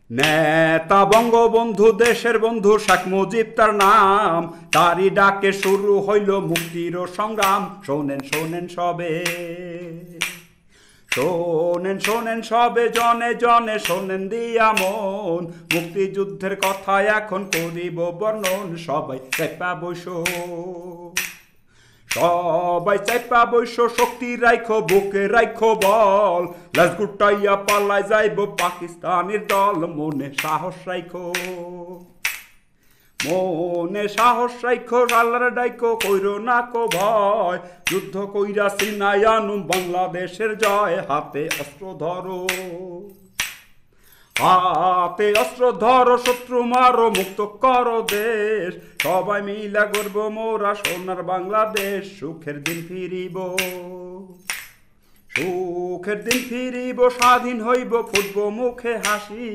নেতা বঙ্গবন্ধু দেশের বন্ধু শেখ মুজিব তার নাম, তারই ডাকে শুরু হইল মুক্তির সংগ্রাম। শোনেন শোনেন সবে, শোনেন শোনেন সবে জনে জনে, শোনেন দিয়া মন, মুক্তিযুদ্ধের কথা এখন করিব বর্ণন। সবাই চেপা বসো, সবাই চাইপা বৈশ্য, শক্তি রাইখো বুকে রাইখো বল, লাশ গুটাইয়া পালাই যাইব পাকিস্তানের দল। মনে সাহস রাইখো, মনে সাহস রাইখো, আল্লাহর ডাইকো, কইরো না কো ভয়, যুদ্ধ কইরা সিনাই আনুম বাংলাদেশের জয়। হাতে অস্ত্র ধরো, হাতে অস্ত্র ধরো, শত্রু মারো, মুক্ত করো দেশ, সবাই মিলা গর্ব মোরা সোনার বাংলাদেশ। সুখের দিন ফিরিব, সুখের দিন ফিরিব, স্বাধীন হইব, ফুটবো মুখে হাসি,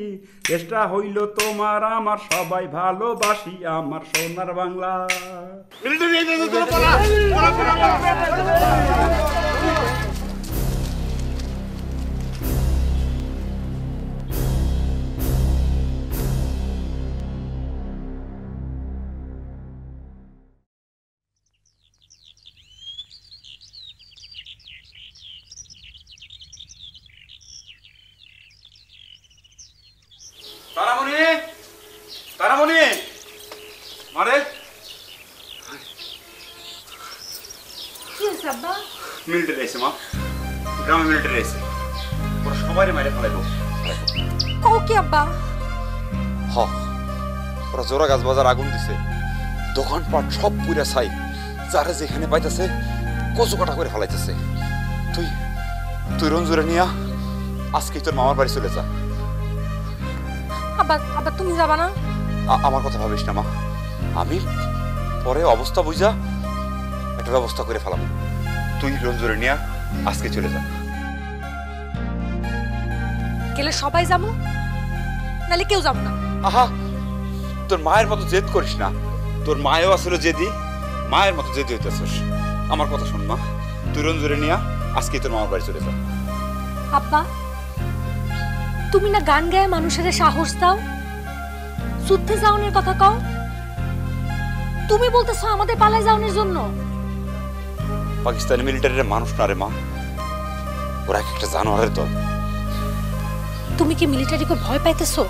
চেষ্টা হইল তোমার আমার, সবাই ভালোবাসি আমার সোনার বাংলা। তারামণি, তারামণি, মারে কি হয়েছে আব্বা? মিলিটারি এসে, মা গ্রামে মিলিটারি এসে, ওরা সবাই মাইরে ফেলাইব। কও কি আব্বা? হ, ওরা জোড়া গাছ বাজার আগুন দিছে, দোকানপাট সব পুরা ছাই, যারা যেখানে পাইতেছে কচু কাটা করে ফেলাইতেছে। তুই তুই রঞ্জুরে নিয়া আজকে তোর মামার বাড়ি চলে যা। আব্বা আব্বা তুমি যাবা না? আমার কথা ভাবিস না মা, আমি পরে অবস্থা বুঝা একটা ব্যবস্থা করে ফেলাম। তুই রঞ্জুরে নিয়া আজকে চলে যা। গেলে সবাই যাবো, নালে কেউ যাবো না? আহা, তোর মায়ের মতো জেদ করিস না, তোর মায়ও আসলে জেদি, মায়ের মতো জেদি হইতেছিস। আমার কথা শোন মা, তুই রঞ্জুরে নিয়া আজকে তোর মামার বাড়ি চলে যা। আব্বা তুমি না গান গায়ে মানুষের সাহস দাও, যুদ্ধে যাওয়ানোর কথা কও, তুমি বলতেছো আমাদের পালায় যাওয়ানোর জন্য? পাকিস্তানি মিলিটারির মানুষ না রে মা, ওরা একটা জানোয়ারের দল। তুমি কি মিলিটারিকে ভয় পাইতেছো?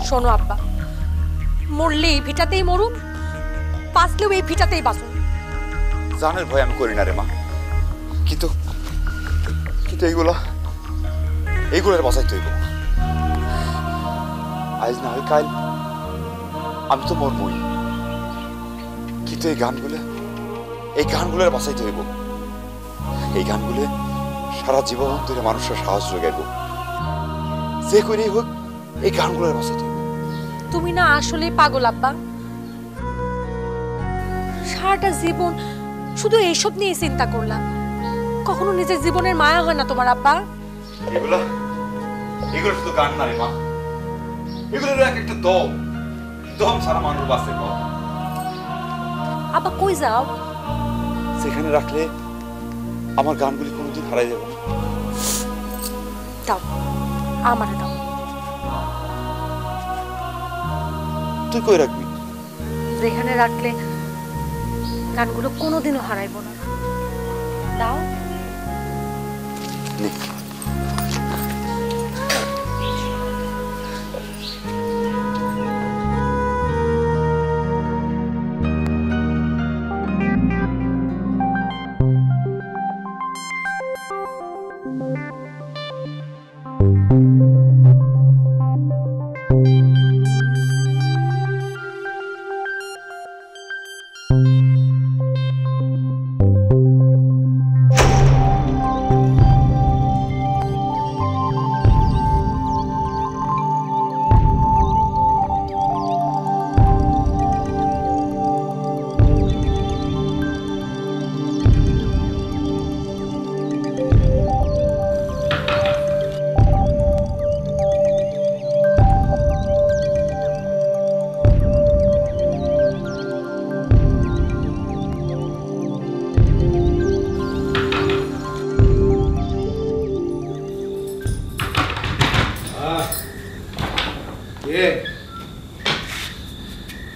শোনো আব্বা, মরলে এই ভিটাতেই মরুন, বাঁচলেও এই ভিটাতেই বাঁচুন। জানের ভয় আমি করি না রে মা, কিন্তু কিন্তু এইগুলোর বাঁচাইতে হইব। আজ না হয় কাল আমি তো মরবই, কিন্তু এই গানগুলোর বাঁচাইতে হইব। এই গানগুলো সারা জীবন ধরে মানুষের সাহস যোগাইব, যে করেই হোক এই গানগুলোর বাঁচাইতে হইব। তুমি না আসলে পাগল আব্বা, সারাটা জীবন শুধু এইসব নিয়ে চিন্তা করলাম, কখনো নিজের জীবনের মায়া হয় না তোমার আব্বা? এগুলো শুধু গান না রে মা, এগুলো এক একটা দম, দম সারা মানুষ বাঁচে। আব্বা কই যাও? সেখানে রাখলে আমার গানগুলি কোনোদিন হারাই যাবে না। দাও, আমারে দাও। তুই কই রাখবি? যেখানে রাখলে গানগুলো কোনোদিনও হারাইব না। দাও। নে।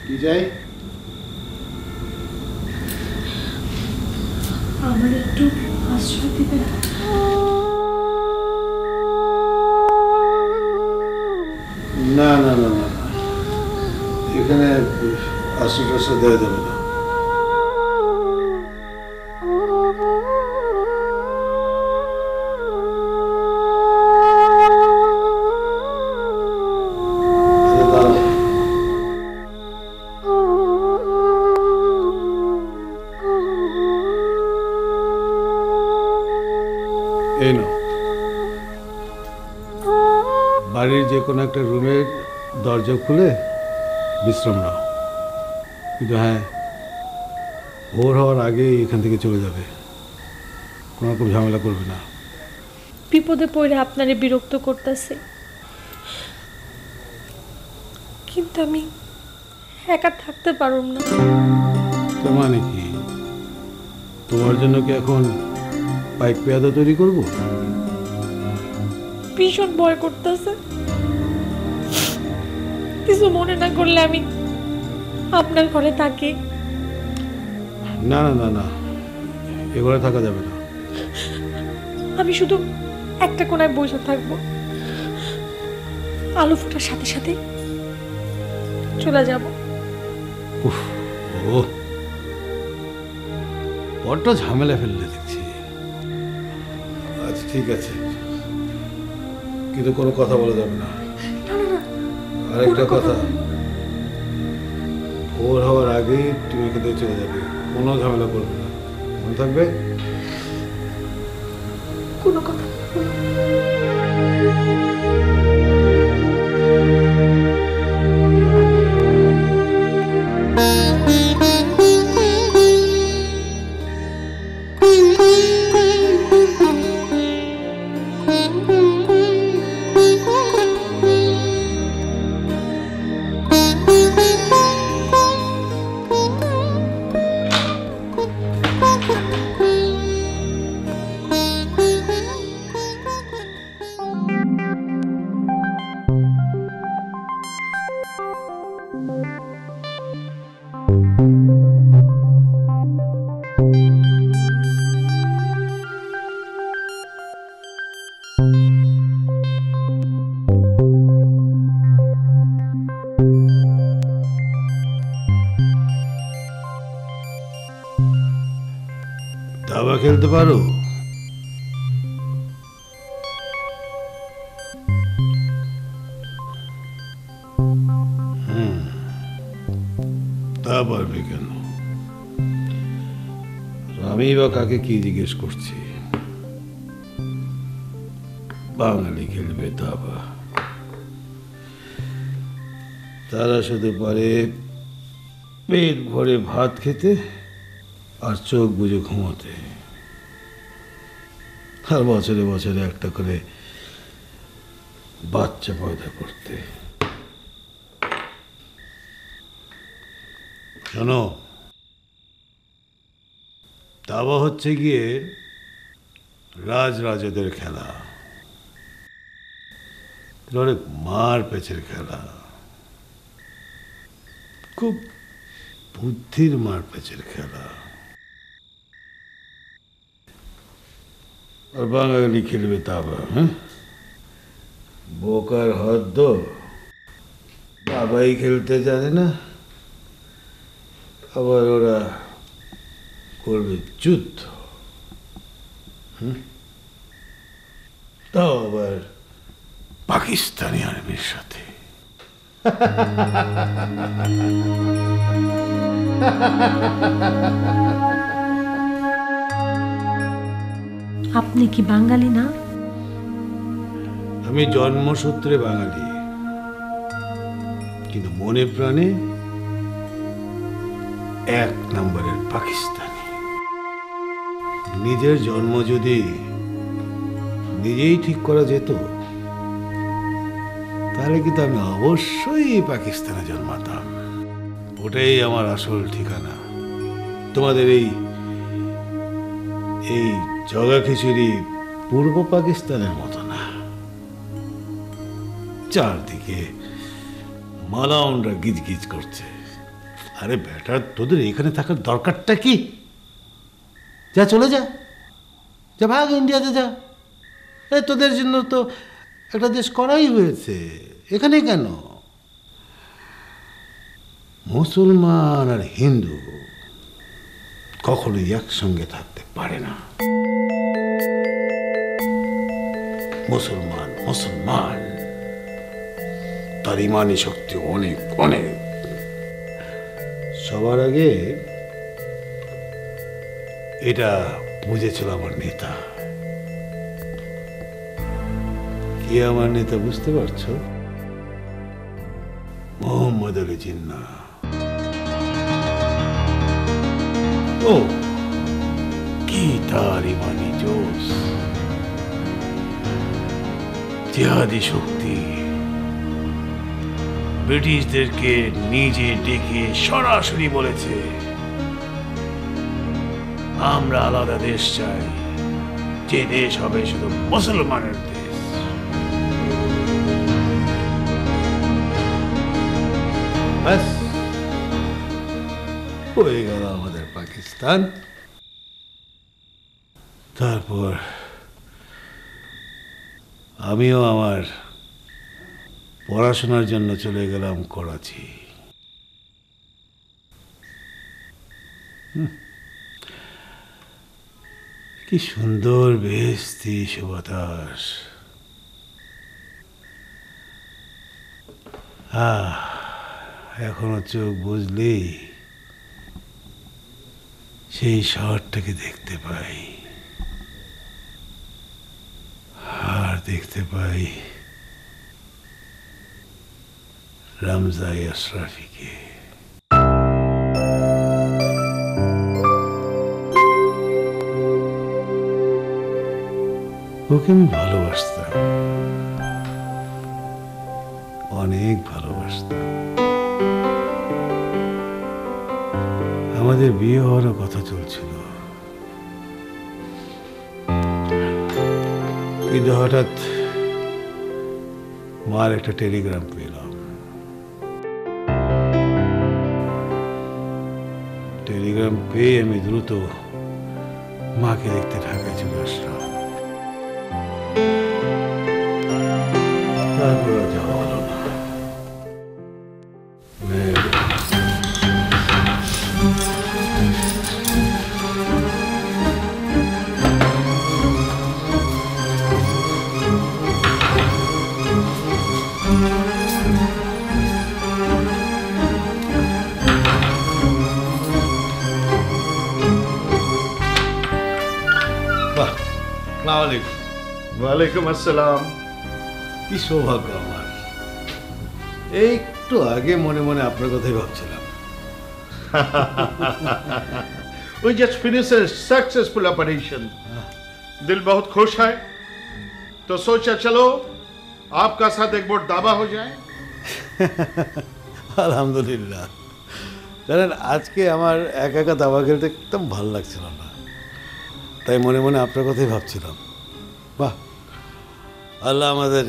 কি চাই? আমার একটু আশ্রয় দিবেন? না না না না, এখানে আশ্রয় টাশ্রয় দেওয়া যাবে না। এই নাও, বাড়ির যে কোনো একটা রুমের দরজা খুলে বিশ্রাম নাও, কিন্তু হ্যাঁ, ভোর হওয়ার আগে এখান থেকে চলে যাবে, কোনো রকম ঝামেলা করবে না। বিপদে পড়ে আপনারে বিরক্ত করতেছে, কিন্তু আমি একা থাকতে পারুম না। তো মানে কি, তোমার জন্য কি এখন পাইক পেয়াদা তৈরি করবো? ভীষণ ভয় করতেছে, কিছু মনে না করলে আমি আপনার ঘরে থাকি। না না না না, এ ঘরে থাকা যাবে না। আমি শুধু একটা কোনায় বসে থাকবো, আলো ফোটার সাথে সাথে চলে যাব। উফ, ও বড্ড ঝামেলা ফেললে দেখছি। আচ্ছা ঠিক আছে, কিন্তু কোনো কথা বলা যাবে না। আরেকটা কথা, ভোর হওয়ার আগে তুমি এখান থেকে চলে যাবে, কোনো ঝামেলা করবে না, মনে থাকবে? কোনো কথা দাবা খেলতে পারো? তা পারবে কেন? আমি বা কাকে কি জিজ্ঞেস করছি? বাঙালি খেলবে দাবা, তারা শুধু পারে পেট ভরে ভাত খেতে আর চোখ বুজে ঘুমোতে, আর বছরে বছরে একটা করে বাচ্চা পয়দা করতে। শোনো, দাবা হচ্ছে গিয়ে রাজরাজাদের খেলা, অনেক মার পেঁচের খেলা, খুব বুদ্ধির মার পেঁচের খেলা। আর বাঙালি খেলবে দাবা? হ্যাঁ, বোকার হদ্দ, বাবাই খেলতে জানে না, আবার ওরা করবে যুদ্ধ। তাও আবার পাকিস্তানি আর্মির সাথে। আপনি কি বাঙালি না? আমি জন্মসূত্রে বাঙালি, কিন্তু মনে প্রাণে এক নম্বরের পাকিস্তানি। নিজের জন্ম যদি নিজেই ঠিক করা যেত, তাহলে কিন্তু আমি অবশ্যই পাকিস্তানে জন্মাতাম। ওটাই আমার আসল ঠিকানা। তোমাদের এই এই জগা খিচুড়ি পূর্ব পাকিস্তানের মতো না, চারদিকে মালাউনরা গিজগিজ করছে। আরে বেটা, তোদের এখানে থাকার দরকারটা কি? যা চলে যা, যা ভাগ, ইন্ডিয়াতে যা। তোদের জন্য তো একটা দেশ করাই হয়েছে, এখানে কেন? মুসলমান আর হিন্দু কখনোই একসঙ্গে থাকতে পারে না। মুসলমান মুসলমান, তার ইমানি শক্তি অনেক অনেক। সবার আগে এটা বুঝেছিল আমার নেতা। কে আমার নেতা বুঝতে পারছো? মোহাম্মদ আলী জিন্না। ও কি তার ইমানি জোশ, জিহাদি শক্তি। ব্রিটিশদেরকে নিজে ডেকে সরাসরি বলেছে, আমরা আলাদা দেশ চাই, যে দেশ হবে শুধু মুসলমানের দেশ। ব্যাস হয়ে গেল আমাদের পাকিস্তান। তারপর আমিও আমার পড়াশোনার জন্য চলে গেলাম করাচি। কি সুন্দর বেহেশতি সুবাতাস। এখনো চোখ বুঝলেই সেই শহরটাকে দেখতে পাই, আর দেখতে পাই রামজাই আশরাফিকে। ওকে আমি ভালোবাসতাম, অনেক ভালোবাসতাম। আমাদের বিয়ে হওয়ার কথা চলছিল, কিন্তু হঠাৎ মার একটা টেলিগ্রাম পেলাম। টেলিগ্রাম পেয়ে আমি দ্রুত মাকে দেখতে ঢাকায় চলে আসলাম। তারপর যাওয়া হলো না। वालेकुम अस्सलाम। কি সৌভাগ্য আমার, এই একটু আগে মনে মনে আপনার কথাই ভাবছিলাম। We just finished a successful operation. दिल बहुत खुश है, तो सोचा चलो आपका साथ एक बोट दावा हो जाए। আলহামদুলিল্লাহ। জানেন, আজকে আমার একা একা দাবা খেলতে একদম ভালো লাগছিল না, তাই মনে মনে আপনার কথাই ভাবছিলাম। বাহ, আল্লাহ আমাদের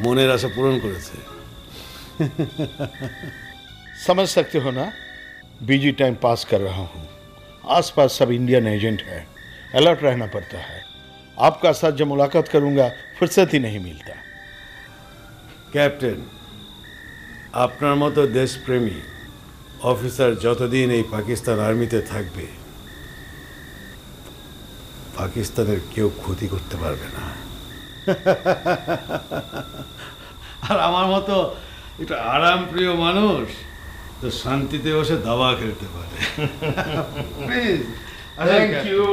মনের আশা পূরণ করেছে। समझ सकते हो ना, बिजी टाइम पास कर रहा हूँ। आसपास सब इंडियन एजेंट है, अलर्ट रहना पड़ता है। आपका साथ जब मुलाकात करूँगा फुर्सत ही नहीं मिलता। ক্যাপ্টেন, আপনার মতো দেশপ্রেমী অফিসার যতদিন এই পাকিস্তান আর্মিতে থাকবে, পাকিস্তানের কেউ ক্ষতি করতে পারবে না। আর আমার মতো একটু আরাম প্রিয় মানুষ তো শান্তিতে বসে দাবা খেলতে পারে। Thank you.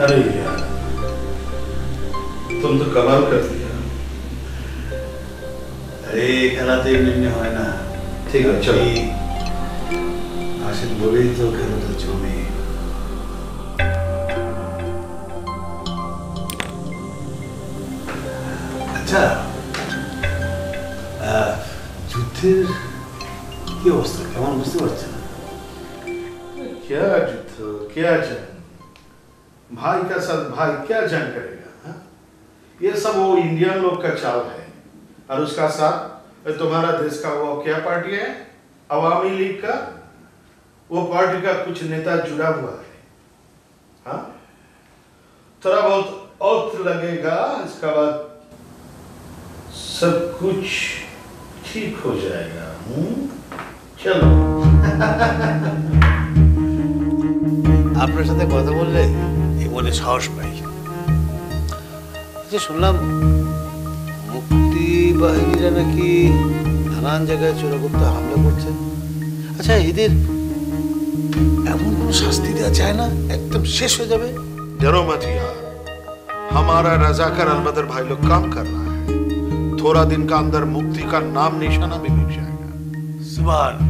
अरे यार, तुम तो कमाल कर दिया। আরে খেলাতে এমনি হয় না। ঠিক আছে, চলো। আসেন বলেই তো খেলাটা জমে। আচ্ছা, যুদ্ধের কি অবস্থা কেমন বুঝতে পারছেন? क्या युद्ध, क्या जंग, भाई का साथ भाई क्या जंग करेगा हा? ये सब वो इंडियन लोग का चाल है। और उसका साथ तुम्हारा देश का वो क्या पार्टी है, अवामी लीग का, वो पार्टी का कुछ नेता जुड़ा हुआ है। हाँ, थोड़ा बहुत औत लगेगा, इसका बाद सब कुछ ठीक हो जाएगा। चलो। আপনার সাথে কথা বললে এই মনে সাহস পাই। যে শুনলাম মুক্তি বাহিনীরা নাকি নানান জায়গায় চোরাগুপ্ত হামলা করছে। আচ্ছা এদের এমন কোনো শাস্তি দেওয়া যায় না একদম শেষ হয়ে যাবে? डरो मत यार, हमारा रजाकार अलबदर भाई लोग काम कर रहा है। थोड़ा दिन का अंदर मुक्ति का नाम निशाना भी मिल जाएगा। সুবহানাল্লাহ।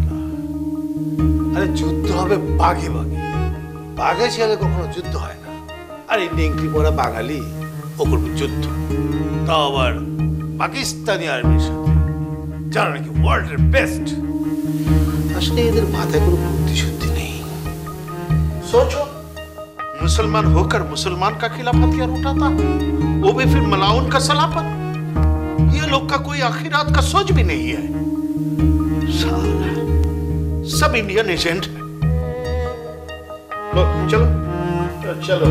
আরে যুদ্ধ হবে বাঘে বাঘে, বাঘে ছেলে কখনো যুদ্ধ হয় না। আর এই নেংটি পড়া বাঙালি ও করবে যুদ্ধ, তাও আবার পাকিস্তানি আর্মির সাথে, যারা নাকি ওয়ার্ল্ডের বেস্ট। আসলে এদের মাথায় কোনো বুদ্ধি শুদ্ধি নেই। सोचो, मुसलमान होकर मुसलमान का खिलाफ हथियार उठाता, वो भी फिर मलाउन का सलापन। ये लोग का कोई आखिरात का सोच भी नहीं है। साला सब इंडियन एजेंट है। लो चलो चलो।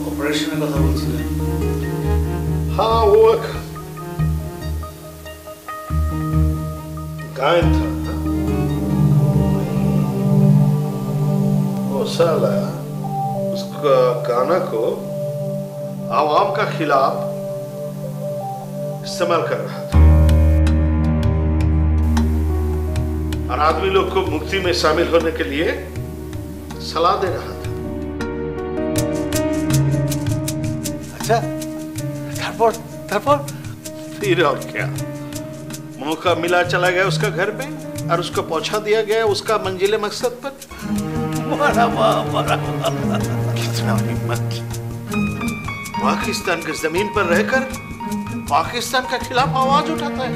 অপারেশনের কথা বলছিলেন? हाँ, वो एक गायन था। वो साला उसका गाना को आवाम का खिलाफ इस्तेमाल कर रहा था और आदमी लोग को मुक्ति में शामिल होने के लिए सलाह दे रहा था। अच्छा, তারপর তারপর फिर और क्या, मौका मिला चला गया उसका घर पे और उसको पहुंचा दिया गया उसका मंजिले मकसद पर। कितना हिम्मत! पाकिस्तान की जमीन पर रहकर पाकिस्तान के खिलाफ आवाज उठाता है।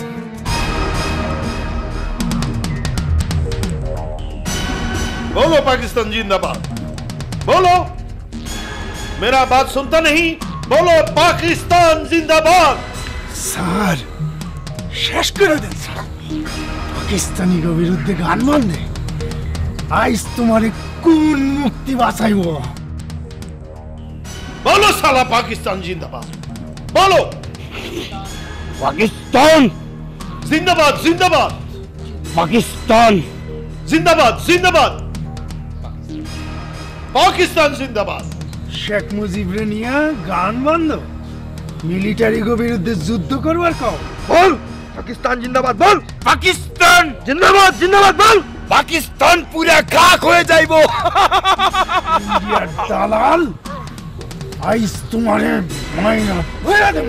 बोलो पाकिस्तान जिंदाबाद, बोलो। मेरा बात सुनता नहीं? बोलो पाकिस्तान जिंदाबाद। স্যার শেষ করে দেন স্যার, পাকিস্তানির বিরুদ্ধে গান বন্ধে আইস তোমারে কোন মুক্তি বাঁচাইব? बोलो साला पाकिस्तान जिंदाबाद, बोलो পাকিস্তান जिंदाबाद जिंदाबाद পাকিস্তান जिंदाबाद जिंदाबाद पाकिस्तान जिंदाबाद। শেখ মুজিবরে নিয়ে গান বন্ধ, মিলিটারির বিরুদ্ধে যুদ্ধ করবার কও। বল পাকিস্তান জিন্দাবাদ, বল পাকিস্তান জিন্দাবাদ জিন্দাবাদ, বল পাকিস্তান পুরা খাক হয়ে যাইব। ইন্ডিয়ার দালাল আইস তোমারে মাইনা হয়ে দেব।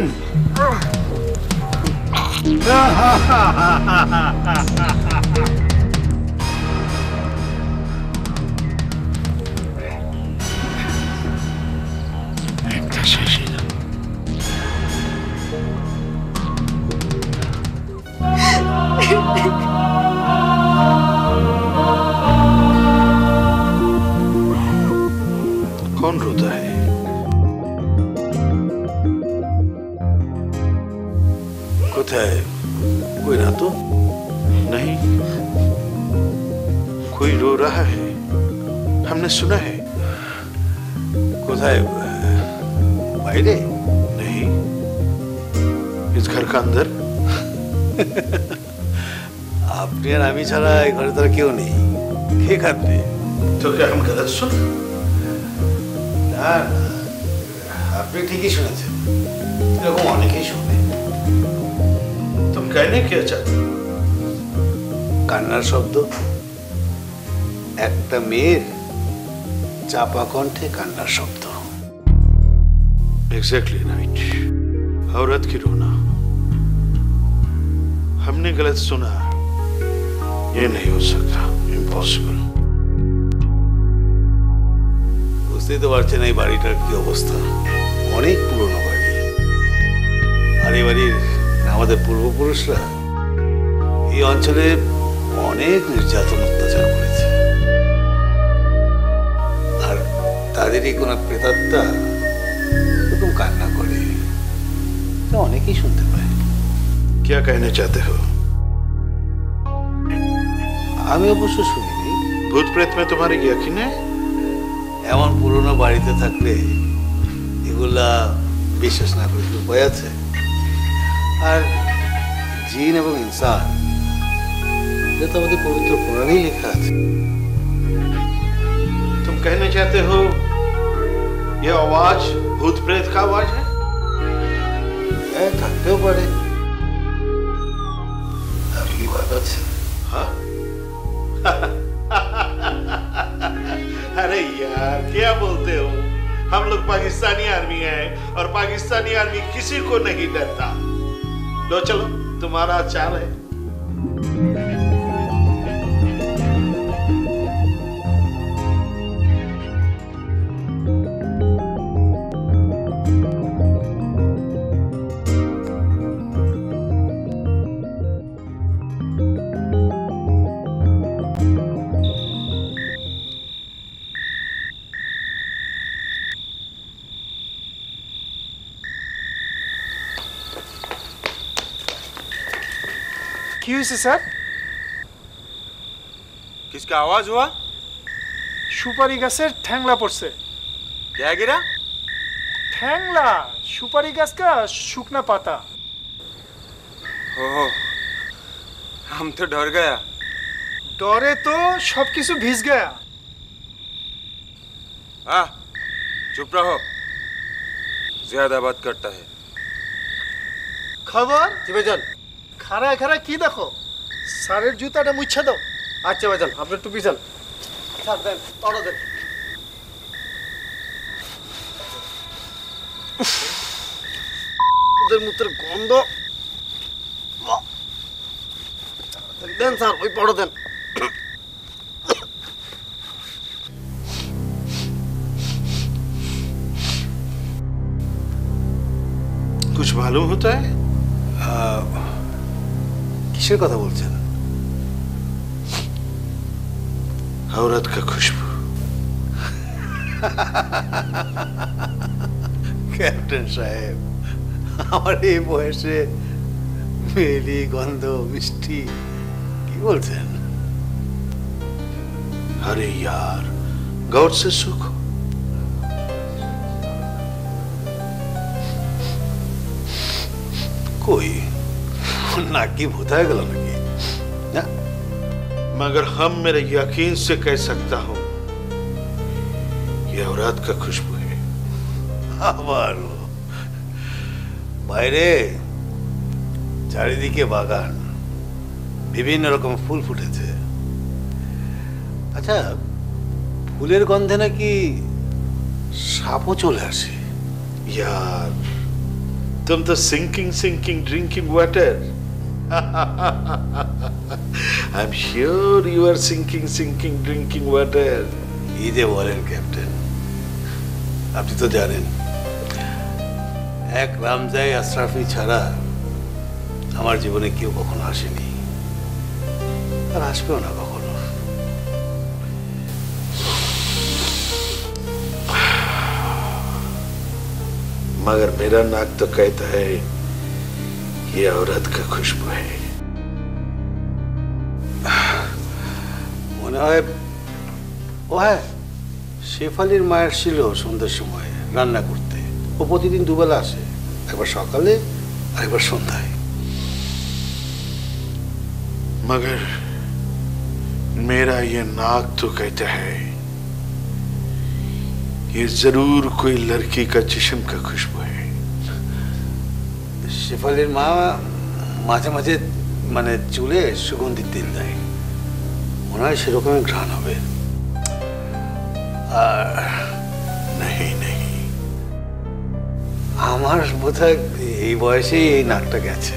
একটা শেষ হইল। कौन रोता है? কোথায়? कोई ना तो नहीं, कोई रो रहा है, हमने सुना है। কোথায়? বাইরে? नहीं, इस घर का अंदर। আপনি আর আমি ছাড়া এই ঘরে তো আর কেউ নেই, কে কাঁদবে? तो क्या हम गलत सुन? না না, আপনি ঠিকই শুনেছেন, এরকম অনেকেই শুনে। तुम कहने क्या चाहते? কান্নার শব্দ, একটা মেয়ের চাপা কণ্ঠে কান্নার শব্দ। Exactly right. औरत की रोना तुमने गलत सुना, ये नहीं हो सकता, इम्पॉसिबल। বুঝতেই তো পারছেন এই বাড়িটার কি অবস্থা, অনেক পুরনো বাড়ি। আর এই বাড়ির আমাদের পূর্বপুরুষরা এই অঞ্চলে অনেক নির্যাতন অত্যাচার করেছে। আর তাদেরই কোনো প্রেতাত্মা এরকম কান্না করে, তা অনেকেই শুনতে পায়। क्या कहना चाहते हो? আমি অবশ্য শুনিনি। भूत प्रेत में तुम्हारी यकीन है? এমন পুরনো বাড়িতে থাকলে এগুলা বিশ্বাস না করে কি উপায় আছে? আর জিন এবং ইনসান, এটা তো আমাদের পবিত্র পুরাণেই লেখা আছে। तुम कहना चाहते हो ये आवाज भूत प्रेत का आवाज है? হ্যাঁ, থাকতেও পারে। আপনি কি ভয় পাচ্ছেন? हाँ? अरे यार क्या बोलते हो, हम लोग पाकिस्तानी आर्मी हैं और पाकिस्तानी आर्मी किसी को नहीं डरता। लो चलो, तुम्हारा चाल है। কি হয়েছে স্যার? किसका आवाज हुआ? সুপারি গাছের ঠ্যাংলা পড়ছে। क्या गिरा? ঠ্যাংলা সুপারি গাছ का শুকনা পাতা। ओह, हम तो डर गया। डरे तो सब কিছু ভিজ गया। चुप रहो, ज्यादा बात करता है। খবর জি ভাইজান। খাড়ায় খাড়ায় কি দেখো? স্যারের জুতাটা মুছে দাও। আচ্ছা ভাইজান, আপনি টুপি চান। স্যার দেন, অর্ডার দেন। ওদের মুখের গন্ধ। দেন স্যার, ওই পড়ো দেন। कुछ मालूम होता है? কিসের কথা বলছেন? औरत का खुशबू। ক্যাপ্টেন সাহেব, আমার এই বয়সে মেলি গন্ধ মিষ্টি কি বলছেন? अरे यार, गौर से सूखो। কই, নাকি ভূত হয়ে গেল নাকি? না, मगर हम मेरे यकीन से कह सकता हूं ये औरत का खुशबू है। আবার বাইরে চারিদিকে বাগান, বিভিন্ন রকম ফুল ফুটেছে। আচ্ছা, ফুলের গন্ধে নাকি সাপও চলে আসে। यार तुम तो sinking drinking water. I am sure you are sinking drinking water. এই যে বলেন ক্যাপ্টেন, আপনি তো জানেন এক রামজাই আশরাফি ছাড়া আমার জীবনে কেউ কখনো আসেনি, আর আসবেও না কখনো। मगर मेरा नाक तो कहता है ये औरत का खुशबू है। মনে হয় ও হ্যাঁ, শেফালির মায়ের ছিল সন্ধ্যার সময় রান্না করতে। ও প্রতিদিন দুবেলা আসে, একবার সকালে আর একবার সন্ধ্যায়। मगर मेरा ये नाक तो कहता है ये जरूर कोई लड़की का जिस्म का खुशबू है। শেফালির মা মাঝে মাঝে মানে চুলে সুগন্ধি তেল দেয়, মনে হয় সেরকমই ঘ্রাণ হবে। আর नहीं नहीं, আমার বোধহয় এই বয়সেই এই নাকটা গেছে।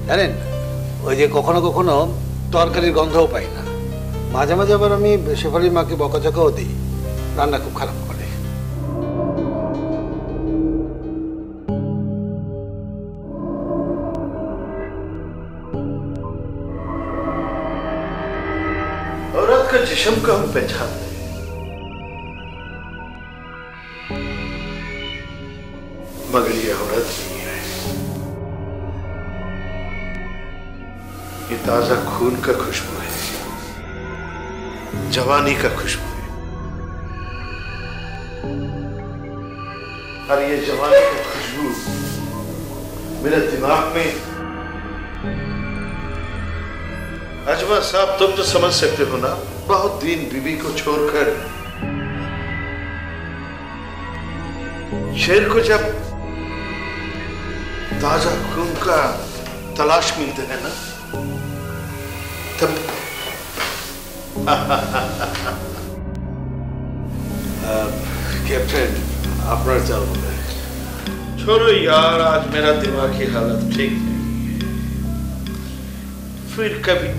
জানেন, ওই যে কখনো কখনো তরকারির গন্ধও পাই না। মাঝে মাঝে আবার আমি শেফালির মাকে বকাঝকাও দিই, রান্না খুব খারাপ করে। औरत का जिस्म को हम पहचानते हैं, मगर ये औरत नहीं है। ये ताजा खून का खुशबू है, जवानी का खुशबू है। और ये जवानी का खुशबू मेरे दिमाग में। अजमा साहब, तुम तो समझ सकते हो ना, बहुत दिन बीबी को छोड़कर शेर को जब ताजा खून का तलाश मिलते हैं ना, तब कैप्टन अपना चाल बोले। छोड़ो यार, आज मेरा दिमाग की हालत ठीक नहीं है। फिर कभी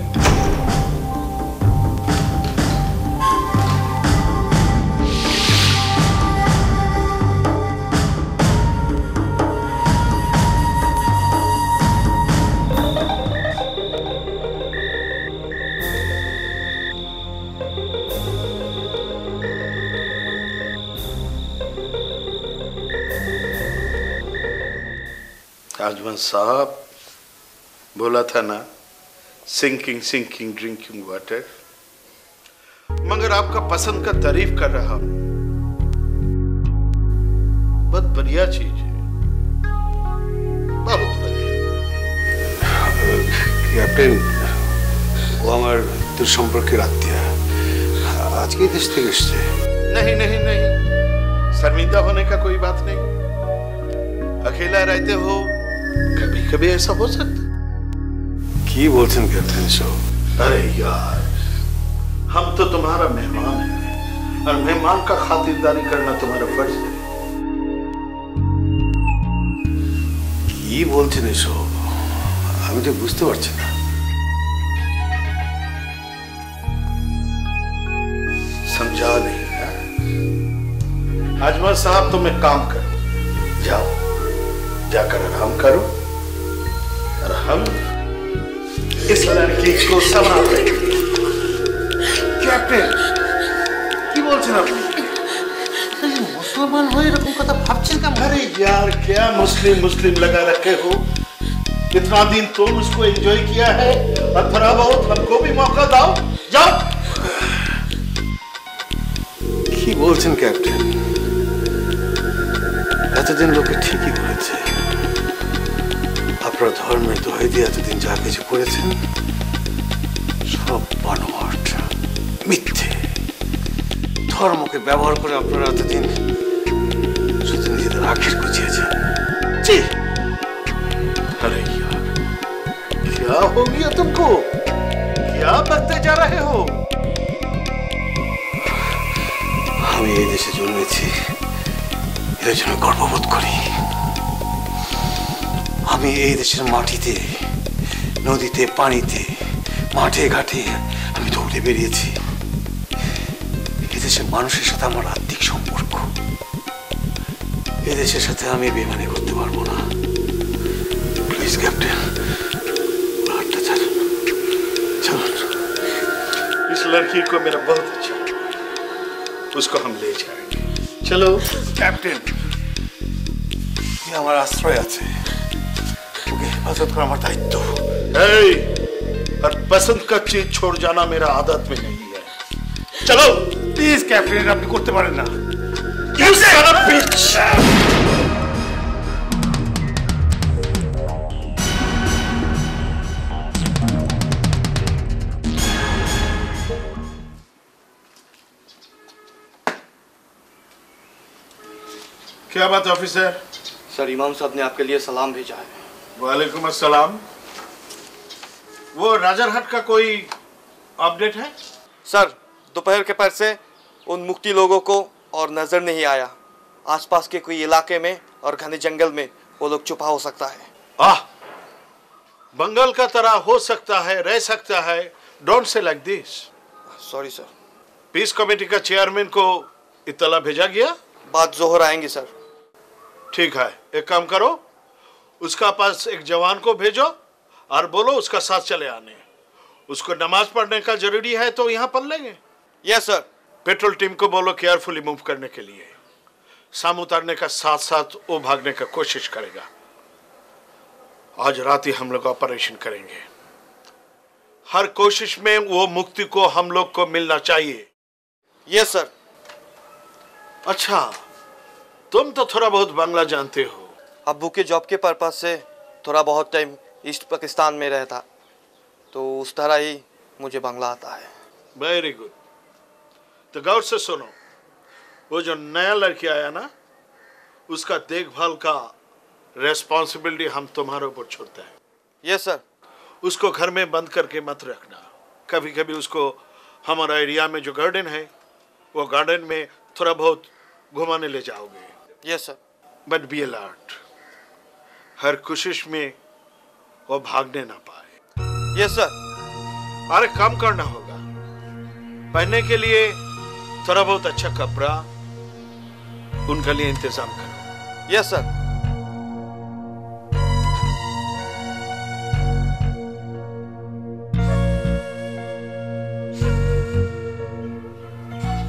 आजमल साहब बोला था ना, सिंकिंग सिंकिंग ड्रिंकिंग वाटर। मगर आपका पसंद का तारीफ कर रहा हूं, बहुत बढ़िया चीज है, बहुत बढ़िया। ক্যাপ্টেন, ও আমার দুঃসম্পর্কের আত্মীয়, আজকে দেশ থেকে এসছে। नहीं नहीं नहीं, शर्मिंदा होने का कोई बात नहीं। अकेला रहते हो, कभी कभी ऐसा हो सकता। কি বলছেন ক্যাপ্টেন সাহেব? अरे यार, हम तो तुम्हारा मेहमान है, और मेहमान का खातिरदारी करना तुम्हारा फर्ज है। কি বলছেন এসব? আমি তো বুঝতে পারছি না। समझा नहीं है? आजमल साहब, तुम एक काम करो, जाओ जाकर आराम करो, और हम इस लड़की को संभालेंगे। ক্যাপ্টেন, কি বলছেন আপনি? মুসলমান হয়ে এরকম কথা ভাবছেন কেন? अरे यार, क्या मुस्लिम मुस्लिम लगा रखे हो? इतना दिन तुम उसको एंजॉय किया है, और थोड़ा बहुत हमको भी मौका दो। जाओ। কি বলছেন ক্যাপ্টেন? এতদিন লোকে ঠিকই বলেছে, আপনার ধর্মের দোহাই দিয়ে এতদিন যা কিছু করেছেন সব বানোয়াট, মিথ্যে। ধর্মকে ব্যবহার করে আপনারা এতদিন শুধু নিজেদের আখের গুছিয়েছেন। জি। अरे यार, क्या हो गया तुमको? क्या बनते जा रहे हो? আমি এই দেশে জন্মেছি, এর জন্য গর্ববোধ করি। আমি এই দেশের মাটিতে, নদীতে, পানিতে, মাঠে ঘাটে আমি দৌড়ে বেরিয়েছি। এদেশের মানুষের সাথে আমার আত্মিক সম্পর্ক, এদেশের সাথে আমি বেমানি করতে পারবো না। প্লিজ ক্যাপ্টেন, হাতটা ছাড়ুন, চলুন। इस लड़की को मेरा बहुत अच्छा लगा, उसको हम ले जाएंगे। चलो। ক্যাপ্টেন, আমার আশ্রয় আছে, ওকে হেফাজত করা আমার দায়িত্ব। hey, और पसंद का चीज छोड़ जाना मेरा आदत में नहीं है। चलो। প্লিজ ক্যাপ্টেন, আপনি করতে পারেন না। You son of a bitch! क्या बात ऑफिसर? सर, इमाम साहब ने आपके लिए सलाम भेजा है। वालेकुम अस्सलाम। वो राजरहाट का कोई अपडेट है? सर, दोपहर के पर से उन मुक्ति लोगों को और नजर नहीं आया। आसपास के कोई इलाके में और घने जंगल में वो लोग छुपा हो सकता है। बंगाल का तरह हो सकता है, रह सकता है। Don't say like this. Sorry sir. Peace committee का चेयरमैन को इत्तला भेजा गया? बात जोहर आएंगे सर। ठीक है, एक काम करो, उसका पास एक जवान को भेजो और बोलो उसका साथ चले आने। उसको नमाज पढ़ने का जरूरी है तो यहाँ पढ़ लेंगे। Yes sir. पेट्रोल टीम को बोलो केयरफुली मूव करने के लिए। शाम उतारने का साथ साथ वो भागने का कोशिश करेगा। आज रात ही हम लोग ऑपरेशन करेंगे। हर कोशिश में वो मुक्ति को हम लोग को मिलना चाहिए। Yes sir. अच्छा, तुम तो थोड़ा बहुत बांग्ला जानते हो। अब्बू के जॉब के पर्पज से थोड़ा बहुत टाइम ईस्ट पाकिस्तान में रहता, तो उस तरह ही मुझे बांग्ला आता है। Very good. तो गौर से सुनो, वो जो नया लड़की आया ना, उसका देखभाल का रेस्पॉन्सिबिलिटी हम तुम्हारे ऊपर छोड़ते हैं। Yes sir. उसको घर में बंद करके मत रखना। कभी कभी उसको हमारा एरिया में जो गार्डन है, वो गार्डन में थोड़ा बहुत घुमाने ले जाओगे। Yes sir. But be alert, हर कोशिश में वो भागने ना पाए। Yes sir. अरे काम करना होगा, पहनने के लिए थोड़ा बहुत अच्छा कपड़ा उनके लिए इंतजाम करो। Yes sir.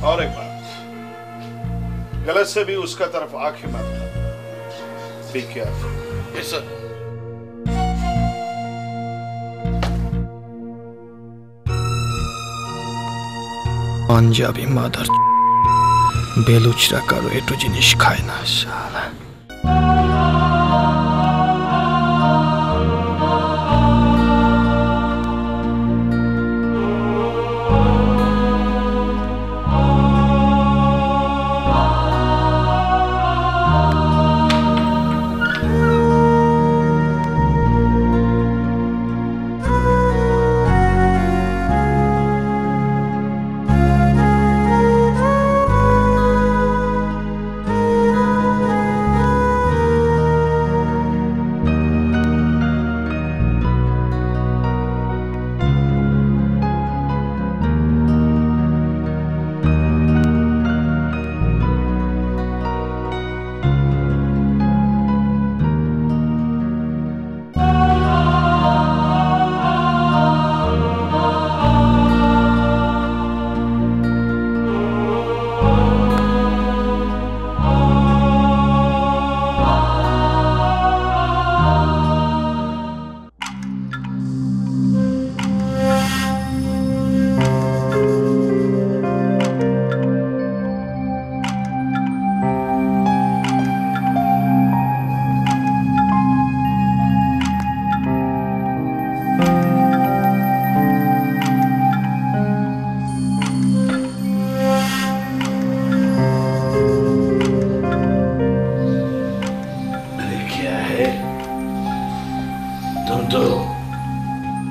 और एक बात, गलत से भी उसका तरफ आंखें मत करना। Be careful. Yes sir. পাঞ্জাবি মাদার বেলুচরা কারো এটো জিনিস খায় না শালা।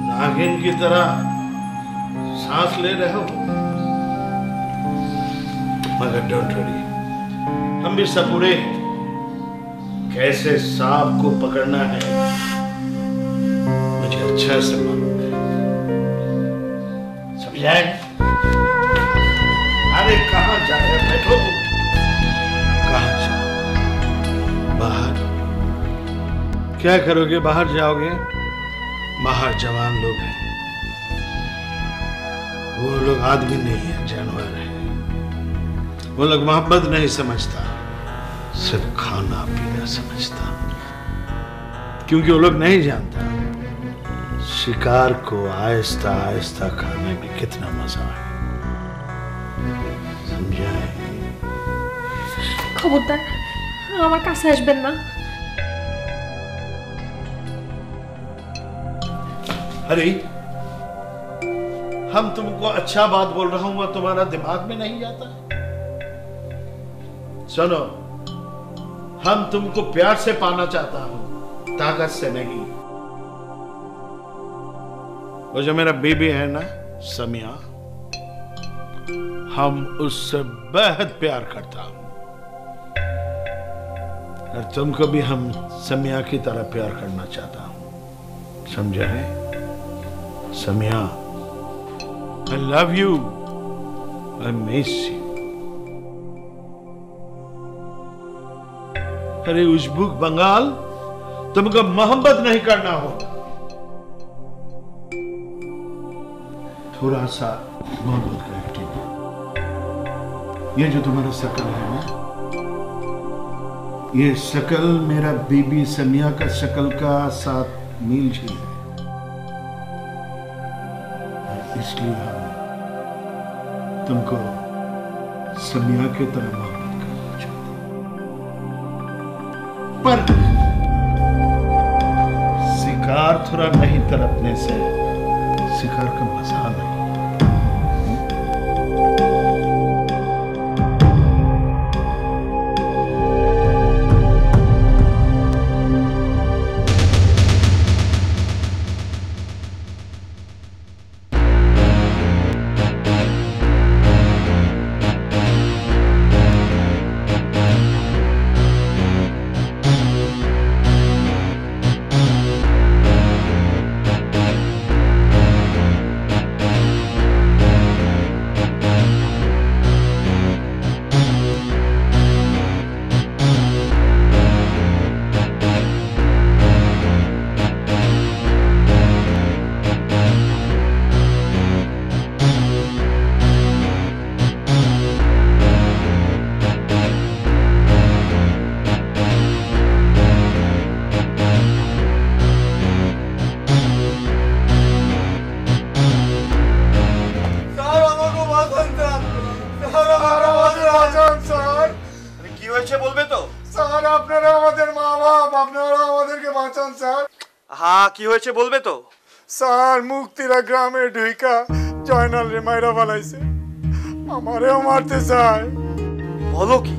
नागिन की तरह सांस ले रहे हो, मगर डोंट वरी, हम भी सब पूरे कैसे सांप को पकड़ना है मुझे अच्छा से मालूम है। समझाए? अरे कहाँ जा रहे, बैठो। कहाँ जाओ? बाहर। क्या करोगे? बाहर जाओगे? बाहर जवान लोग हैं, वो लोग आदमी नहीं है, जानवर है। वो लोग मोहब्बत नहीं समझता, सिर्फ खाना पीना समझता, क्योंकि वो लोग नहीं जानता शिकार को आहिस्ता आहिस्ता खाने में कितना मजा है। समझाए? খবরদার আমার কাছে আসবেন না। अरे हम तुमको अच्छा बात बोल रहा हूं, वह तुम्हारा दिमाग में नहीं जाता? सुनो, हम तुमको प्यार से पाना चाहता हूं, ताकत से नहीं। वो जो मेरा बेबी है ना समिया, हम उससे बेहद प्यार करता हूं, और तुमको भी हम समिया की तरह प्यार करना चाहता हूं। समझा है Samiya? I love you. I miss you. अरे उजबुक बंगाल, तुमको मोहब्बत नहीं करना हो, थोड़ा सा मोहब्बत करो। ये जो तुम्हारा शकल है ना, ये शकल मेरा बीबी समिया का शकल का साथ मिल झील है, इसलिए हम तुमको समिया की तरह मोहब्बत करना चाहते हैं। पर शिकार थोड़ा नहीं तड़पने से शिकार का मजा नहीं। কি হয়েছে বলবে তো? স্যার মুক্তিরা গ্রামে ঢুইকা জয়নাল রে মাইরা ফেলাইছে, আমারেও মারতে চায়। বলো কি?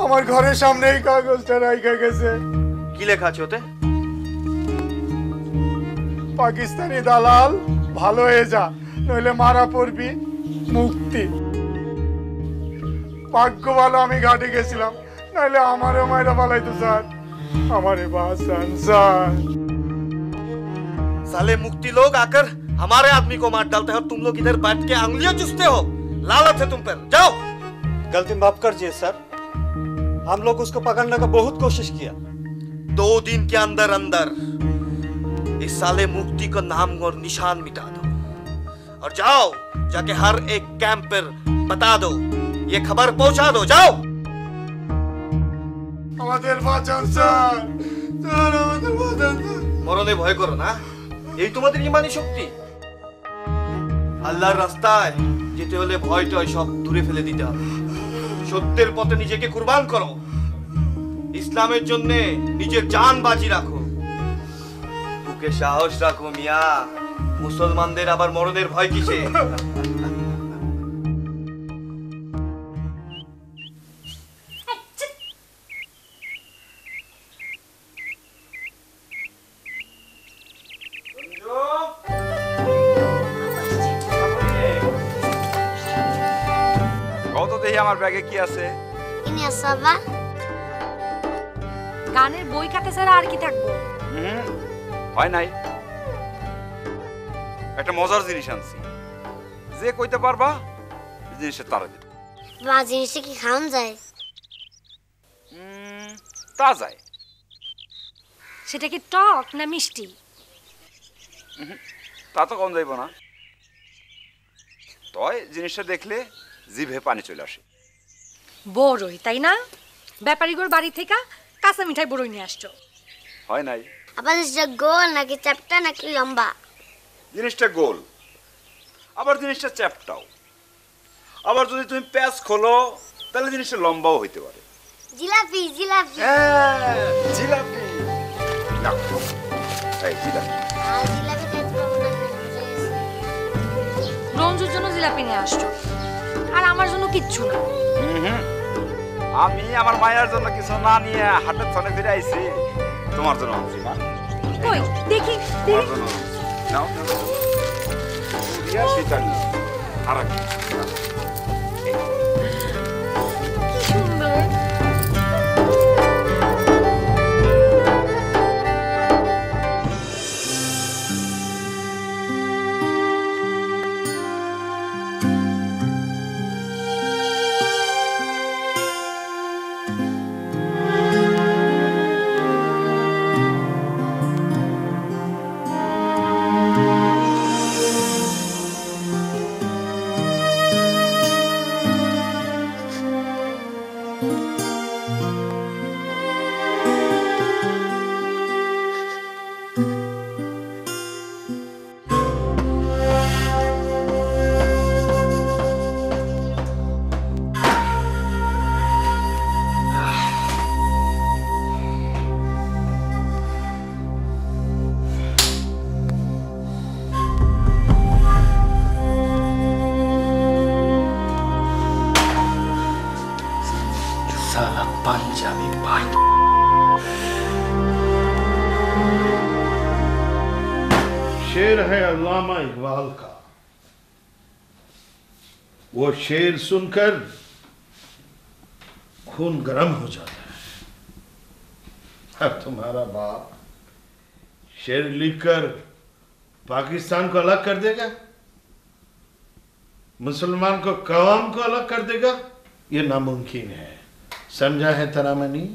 আমার ঘরের সামনে এই কাগজটা রাইখা গেছে। কি লেখা আছে ওতে? পাকিস্তানি দালাল ভালো হয়ে যা, নইলে মারা পড়বি, মুক্তি। ভাগ্য ভালো আমি ঘাটে গেছিলাম, নইলে আমারেও মাইরা ফেলাইতো স্যার। हमारे बासान सर। साले मुक्ति लोग आकर हमारे आदमी को मार डालते हैं और तुम लोग इधर बैठ के अंगुलियां चूसते हो। लालच है तुम पर, जाओ। गलती माफ करिए सर, हम लोग उसको पकड़ने का बहुत कोशिश किया। 2 दिन के अंदर अंदर इस साले मुक्ति का नाम और निशान मिटा दो और जाओ जाके हर एक कैंप पर बता दो, ये खबर पहुंचा दो, जाओ। আমাদের বাঁচান স্যার, স্যার আমাদের বাঁচান। মরণে ভয় করো না, এই তোমাদের ইমানি শক্তি। আল্লাহর রাস্তায় যেতে হলে ভয়টা সব দূরে ফেলে দিতে হবে। সত্যের পথে নিজেকে কুরবান করো, ইসলামের জন্য নিজের জান বাজি রাখো। বুকে সাহস রাখো মিয়া, মুসলমানদের আবার মরণের ভয় কিসে? আমার ব্যাগে কি আছে? গানের বই খাতা ছাড়া আর কি থাকবো? হয় নাই, একটা মজার জিনিস আনছি, যে কইতে পারবা জিনিসের তারা দিবে। বা জিনিসে কি খাওয়ান যায়? তা যায়। সেটা কি টক না মিষ্টি? তা তো কম যাইব না, তয় জিনিসটা দেখলে জিভে পানি চলে আসে। বড়ই তাই না? ব্যাপারীগর বাড়ি থেকে কাঁচা মিঠাই বড়ই নিয়ে আসছো। হয় নাই। আবার জিনিসটা গোল নাকি চ্যাপ্টা নাকি লম্বা? জিনিসটা গোল, আবার জিনিসটা চ্যাপ্টাও। আবার যদি তুমি প্যাঁচ খোলো তাহলে জিনিসটা লম্বাও হইতে পারে। জিলাপি, জিলাপি। হ্যাঁ, জিলাপি। এই জিলাপি। জিলাপি খাইতে পারবো না। রঞ্জুর জন্য জিলাপি নিয়ে আসছো, আর আমার জন্য কিচ্ছু না। আমি আমার মায়ের জন্য কিছু না নিয়ে হাটের ছনে ফিরে আইছি, তোমার জন্য আনছি। মা কই দেখি, তোমার জন্য নাও। রিয়া শীতাল আর কি সুন্দর। शेर है अल्लामा इकबाल का। वो शेर सुनकर खून गर्म हो जाता है। अब तुम्हारा बाप शेर लिखकर पाकिस्तान को अलग कर देगा, मुसलमान को कौम को अलग कर देगा, ये नामुमकिन है। समझा है तरामनी?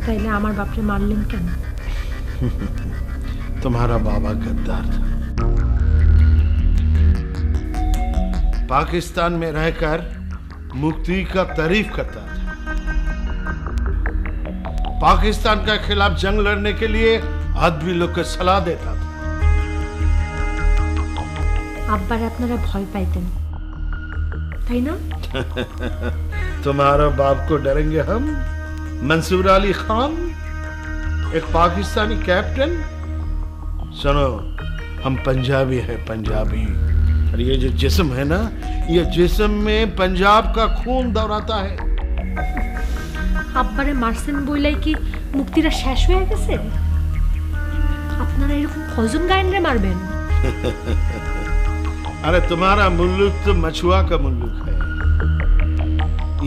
তাইলে আমার বাপরে মারলেন কেন? तुम्हारा बाबा गद्दार था। पाकिस्तान में रहकर मुक्ति का तारीफ करता था। पाकिस्तान के खिलाफ जंग लड़ने के लिए आदमी लोग को सलाह देता था। আব্বারে আপনারা ভয় পাইতেন তাই না? तुम्हारा बाप को डरेंगे हम? मंसूर अली खान, एक पाकिस्तानी कैप्टन। सुनो, हम पंजाबी है, पंजाबी। और ये जो जिस्म है ना, ये जिस्म में पंजाब का खून दौड़ाता है। আব্বারে মারছেন বইলাই কি মুক্তিরা শেষ হয়ে গেছে? আপনারা এরকম কয়জন গায়েনরে মারবেন? अरे तुम्हारा मुल्क तो मछुआ का मुल्क है।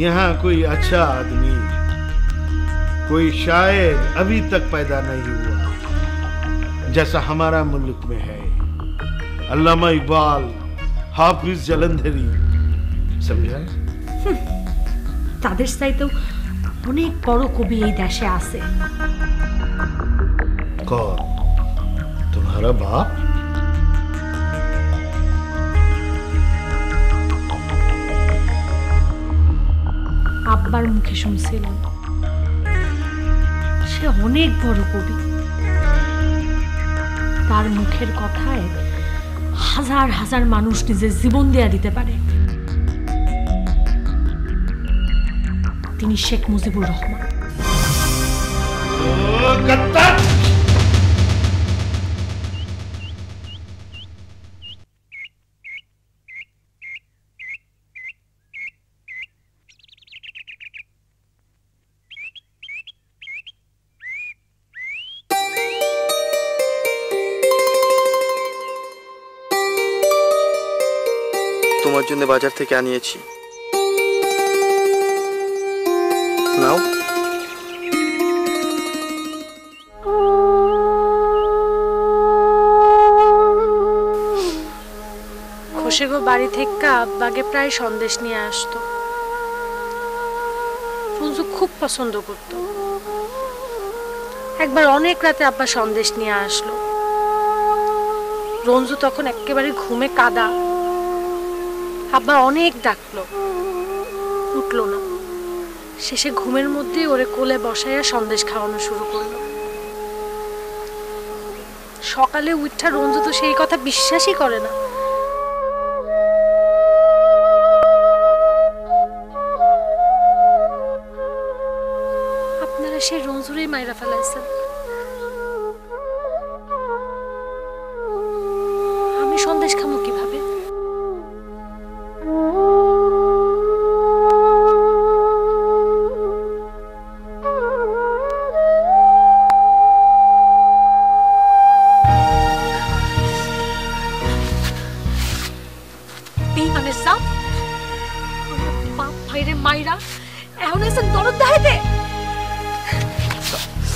यहाँ कोई अच्छा आदमी, कोई शायर अभी तक पैदा नहीं हुआ जैसा हमारा मुल्क में है। अल्लामा इकबाल, हाफिज जलंधरी, समझा? তাদের চাইতেও অনেক বড় কবি এই দেশে আছে। कौन? तुम्हारा बाप? আব্বার মুখে শুনছিলাম সে অনেক বড় কবি। তার মুখের কথায় হাজার হাজার মানুষ নিজের জীবন দেয়া দিতে পারে। তিনি শেখ মুজিবুর রহমান। তোমার জন্য বাজার থেকে আনিয়েছি, নাও। খোশেগো বাড়ি থেকে আব্বাকে প্রায় সন্দেশ নিয়ে আসতো। রঞ্জু খুব পছন্দ করত। একবার অনেক রাতে আব্বা সন্দেশ নিয়ে আসলো। রঞ্জু তখন একেবারে ঘুমে কাদা। আব্বা অনেক ডাকলো, উঠলো না। শেষে ঘুমের মধ্যে ওরে কোলে বসাইয়া সন্দেশ খাওয়ানো শুরু করলো। সকালে উঠা রঞ্জু তো সেই কথা বিশ্বাসই করে না। আপনারা সেই রঞ্জুরেই মাইরা ফেলাইছেন। আমি সন্দেশ খামো কিভাবে?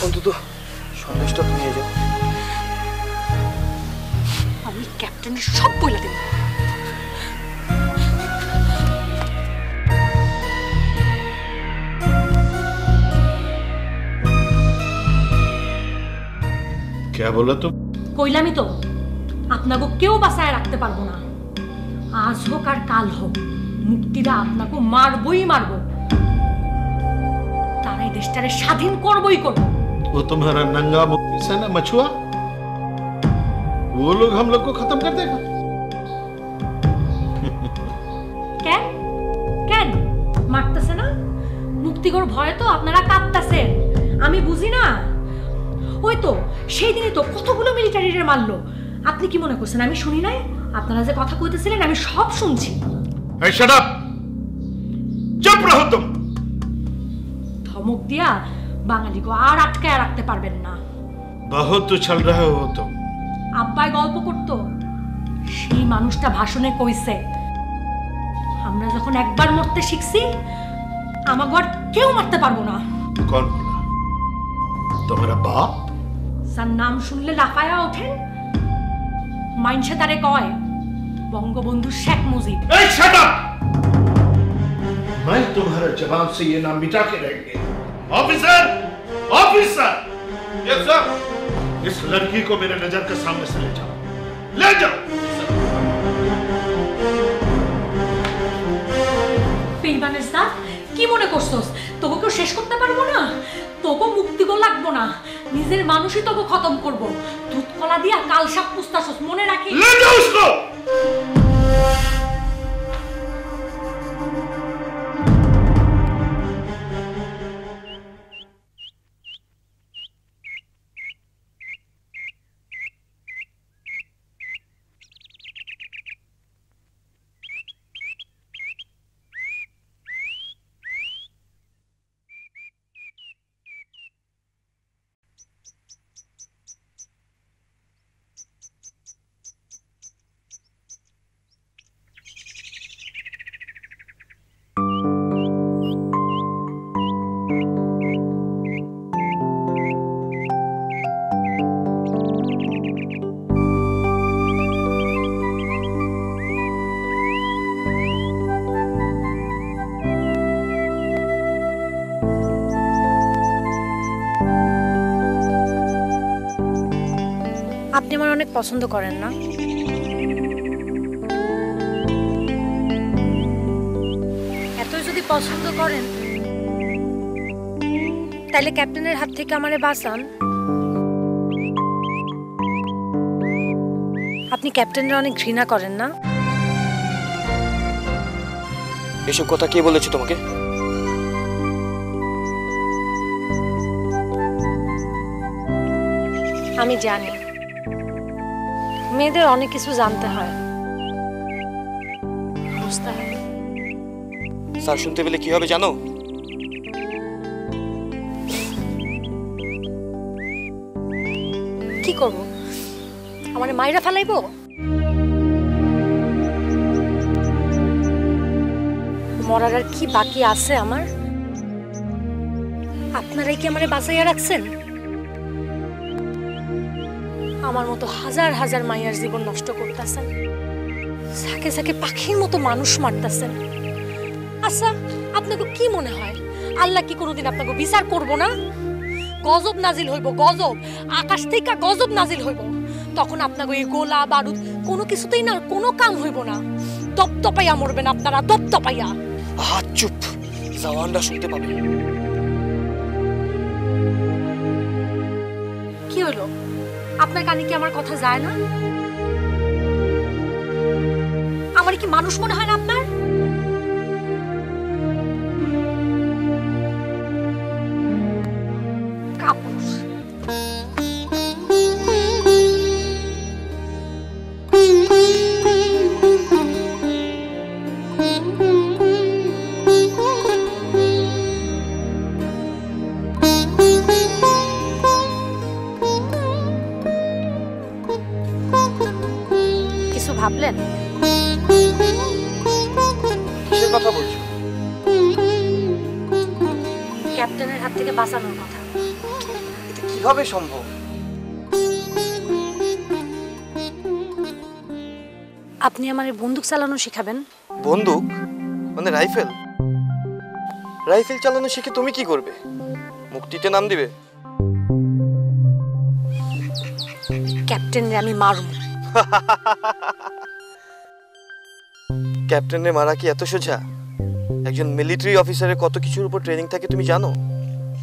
অন্তত সন্দেশটা নিয়ে যাও। আমি ক্যাপ্টেনের সব বলে দেব। क्या बोला तुम? কইলামই তো আপনাকে কেউ বাঁচায় রাখতে পারবো না। আজ হোক আর কাল হোক, মুক্তিরা আপনাকে মারবই মারবো। তারাই দেশটারে স্বাধীন করবই করবো। वो तुम्हारा नंगा मुक्ति से ना मछुआ, वो लोग हम लोग को खत्म कर देगा। কেন কেন মারতেছে না? মুক্তিগর ভয়ে তো আপনারা কাঁপতেছেন। আমি বুঝি না। ওই তো সেই দিনই তো কতগুলো মিলিটারিরে মারলো। আপনি কি মনে করছেন আমি শুনি নাই? আপনারা যে কথা কইতেছিলেন আমি সব শুনছি। Hey, shut up! চুপ রহো তুম। ধমক দিয়া বাঙালিকে আর আটকায় রাখতে পারবেন না। बहुत उछल रहे हो तुम। আব্বাই গল্প করতো, সেই মানুষটা ভাষণে কইছে আমরা যখন একবার মরতে শিখছি আমাকে আর কেউ মারতে পারবো না। कौन बोला? तुम्हारा बाप? যার নাম শুনলে লাফায়া ওঠেন, মাইনসে তারে কয় Bangabandhu Sheikh Mujib. Hey, shut up! मैं तुम्हारा जवान से ये नाम मिटा के रहेंगे। Officer, officer! Yes sir. इस लड़की को मेरे नजर के सामने से ले जाओ, ले जाओ। বেইমানের জাত, কি মনে করছস তোকে কেউ শেষ করতে পারবো না? তোকে মুক্তিও লাগবো না, নিজের মানুষই তোকে খতম করব। দুধ কলা দিয়া কাল সাপ পুস্তাছস, মনে রাখিস। ले जाओ उसको। আপনি আমার অনেক পছন্দ করেন না? এতই যদি পছন্দ করেন তাহলে ক্যাপ্টেনের হাত থেকে আমারে বাঁচান। আপনি ক্যাপ্টেনরা অনেক ঘৃণা করেন না? এসব কথা কে বলেছে তোমাকে? আমি জানি মেয়েদের অনেক কিছু জানতে হয়, বুঝতে হয়। স্যার শুনতে পেলে কি হবে জানো? কি করব? আমারে মাইরা ফেলাইবো? মরার আর কি বাকি আছে আমার? আপনারাই কি আমারে বাঁচাইয়া রাখছেন? আমার মতো হাজার হাজার মাইয়ার জীবন নষ্ট করতেছেন, সাকে সাকে পাখির মতো মানুষ মারতেছেন। আচ্ছা, আপনাকে কি মনে হয় আল্লাহ কি কোনোদিন আপনাকে বিচার করব না? গজব নাজিল হইব, গজব, আকাশ থেকে গজব নাজিল হইব। তখন আপনাকে এই গোলা বারুদ কোনো কিছুতেই না, কোনো কাম হইব না। দপদপাইয়া মরবেন আপনারা, দপদপাইয়া। হাত চুপ, জওয়ানরা শুনতে পাবে। কি হলো, আপনার কানে কি আমার কথা যায় না? আমার কি মানুষ মনে হয় না আপনার? কাপুরুষ। ভাবলেন? কিসের কথা বলছো? ক্যাপ্টেনের হাত থেকে বাঁচানোর কথা। এটা কিভাবে সম্ভব? আপনি আমারে বন্দুক চালানো শিখাবেন। বন্দুক মানে রাইফেল? রাইফেল চালানো শিখে তুমি কি করবে? মুক্তিতে নাম দিবে? ক্যাপ্টেনরে আমি মারব। ক্যাপ্টেনের মারা কি এত সোজা? একজন মিলিটারি অফিসারের কত কিছুর উপর ট্রেনিং থাকে তুমি জানো?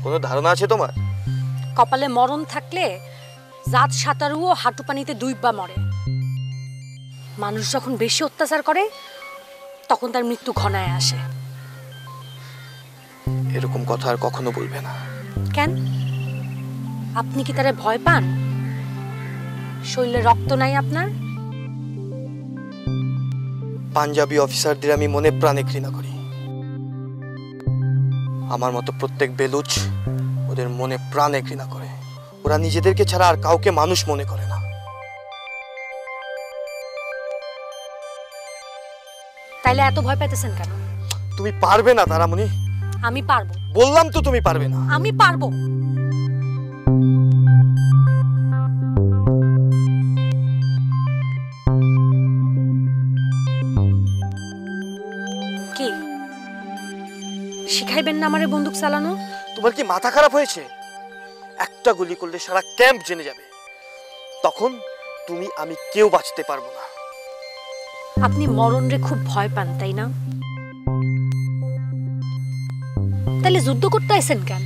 কোনো ধারণা আছে তোমার? কপালে মরণ থাকলে জাত সাঁতারুও হাঁটু পানিতে দুইবা মরে। মানুষ যখন বেশি অত্যাচার করে তখন তার মৃত্যু ঘনায় আসে। এরকম কথা আর কখনো বলবে না। কেন? আপনি কি তারে ভয় পান? শরীরে রক্ত নাই আপনার? পাঞ্জাবি অফিসারদের আমি মনে প্রাণে ঘৃণা করি। আমার মতো প্রত্যেক বেলুচ ওদের মনে প্রাণে ঘৃণা করে। ওরা নিজেদেরকে ছাড়া আর কাউকে মানুষ মনে করে না। তাইলে এত ভয় পেতেছেন কেন? তুমি পারবে না তারামণি। আমি পারবো। বললাম তো তুমি পারবে না। আমি পারবো। কি শিখাইবেন না আমারে বন্দুক চালানো? তোমার কি মাথা খারাপ হয়েছে? একটা গুলি করলে সারা ক্যাম্প জেনে যাবে, তখন তুমি আমি কেউ বাঁচতে পারবো না। আপনি মরণরে খুব ভয় পান তাই না? তাহলে যুদ্ধ করতে আইছেন কেন?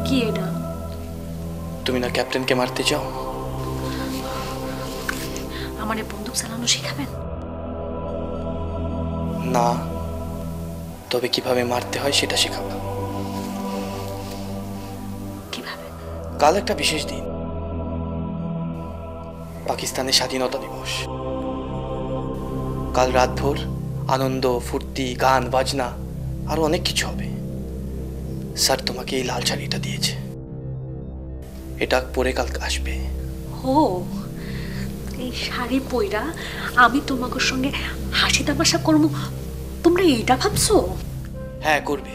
কি এটা? তুমি না ক্যাপ্টেনকে মারতে চাও? আমারে বন্দুক চালানো শেখাবেন? না, তবে কিভাবে মারতে হয় সেটা শেখাবো। কিভাবে? কাল একটা বিশেষ দিন, পাকিস্তানের স্বাধীনতা দিবস। কাল রাতভর আনন্দ ফুর্তি গান বাজনা আরো অনেক কিছু হবে। স্যার তোমাকে এই লাল শাড়িটা দিয়েছে, এটা পরে কালকে আসবে। ও, এই শাড়ি পইরা আমি তোমাদের সঙ্গে হাসি তামাশা করব, তোমরা এইটা ভাবছো? হ্যাঁ করবে,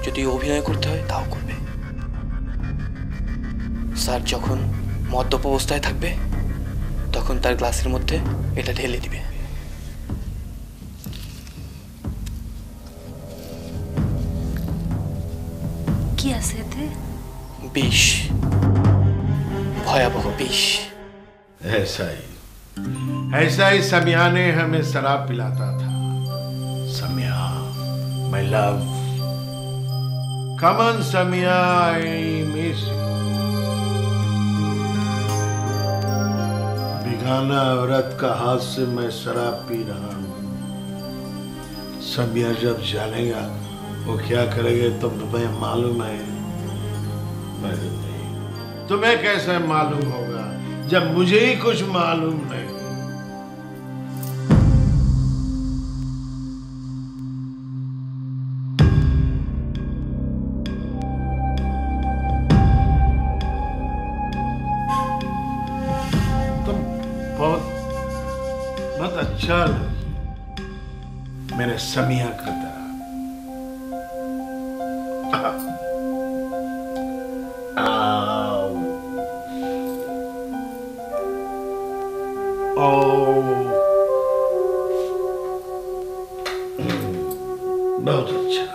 যদি অভিনয় করতে হয় তাও করবে। স্যার যখন মদ্যপ অবস্থায় থাকবে তখন তার গ্লাসের মধ্যে এটা ঢেলে দিবে। কি আছে এতে? বিষ, ভয়াবহ বিষ। ऐसा ही समिया ने हमें शराब पिलाता था। Samiya, my love, come on Samiya, I miss you। बेगाना औरत का हाथ से मैं शराब पी रहा हूँ। समिया जब जानेगा वो क्या करेगा तो तुम्हें मालूम है? तुम्हें कैसे मालूम होगा जब मुझे ही कुछ मालूम नहीं? तुम बहुत अच्छा लगी मेरे समिया की तरह। बहुत अच्छा।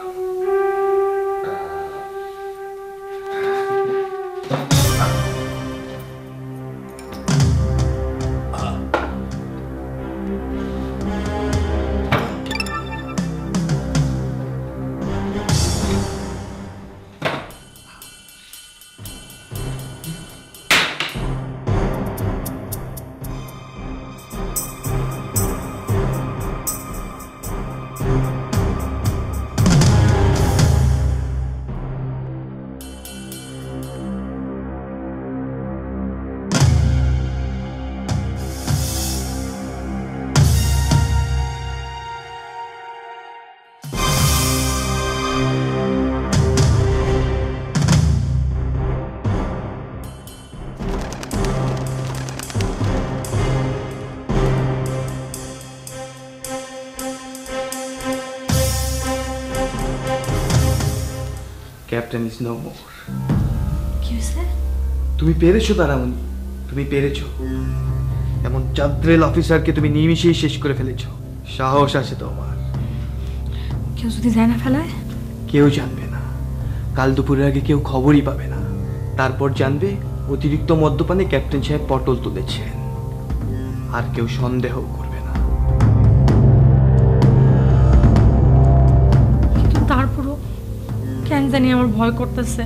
Captain is no more. কি হয়েছে? তুমি পেরেছো তারামণি, তুমি পেরেছো। এমন চাদ্রেল অফিসারকে তুমি নিমিষেই শেষ করে ফেলেছো। সাহস আছে তোমার। কেউ যদি যায় না ফেলায়? কেউ জানবে না, কাল দুপুরের আগে কেউ খবরই পাবে না। তারপর জানবে অতিরিক্ত মদ্যপানে ক্যাপ্টেন সাহেব পটল তুলেছেন, আর কেউ সন্দেহ করবে না। কিন্তু তারপরও কেন জানি আমার ভয় করতেছে।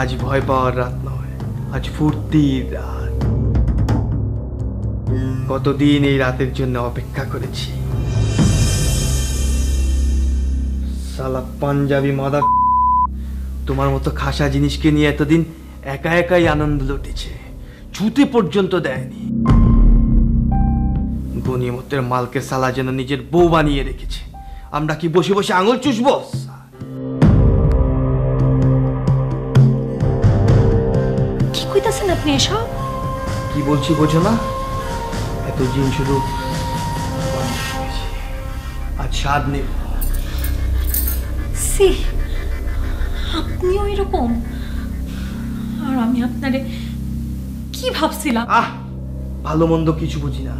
আজ ভয় পাওয়ার রাত নয়, আজ ফুর্তির রাত। কতদিন এই রাতের জন্য অপেক্ষা করেছি। সালা পাঞ্জাবি মাদা তোমার মতো খাসা জিনিসকে নিয়ে এতদিন একা একাই আনন্দ লুটেছে, ছুতে পর্যন্ত দেয়নি। গনিমতের মালকে সালা যেন নিজের বউ বানিয়ে রেখেছে। আমরা কি বসে বসে আঙুল চুষবো? কি কইতাছেন আপনি এসব? কি বলছি বোঝো না? এতদিন শুধু আজ স্বাদ নেব। সি, আপনিও এরকম? আর আমি আপনারে কি ভাবছিলাম? ভালো মন্দ কিছু বুঝি না।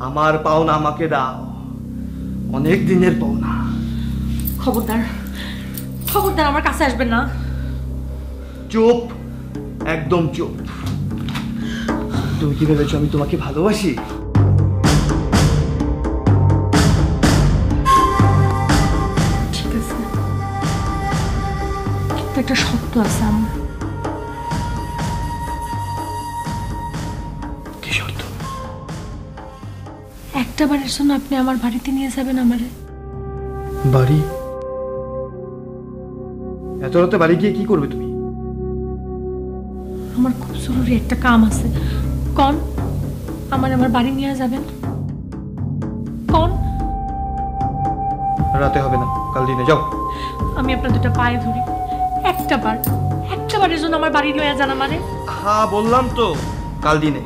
আমার পাওনা আমাকে দাও, অনেক দিনের পাওনা। খবরদার, খবরদার আমার কাছে আসবেন না। চুপ, একদম চুপ। তুমি কি ভেবেছো আমি তোমাকে ভালোবাসি? ঠিক আছে, কিন্তু একটা শর্ত আছে আমার। কি শর্ত? একটা বারের জন্য আপনি আমার বাড়িতে নিয়ে যাবেন আমারে। বাড়ি? এত রাতে বাড়ি গিয়ে কি করবে তুমি? আমার খুব জরুরি একটা কাম আছে। কোন আমার বাড়ি নিয়ে যাবেন? কোন? রাতে হবে না, কাল দিনে যাও। আমি আপনার দুটো পায়ে ধরি, একটা বারের জন্য আমার বাড়ি নিয়ে যান আমারে। হ্যাঁ বললাম তো, কাল দিনে।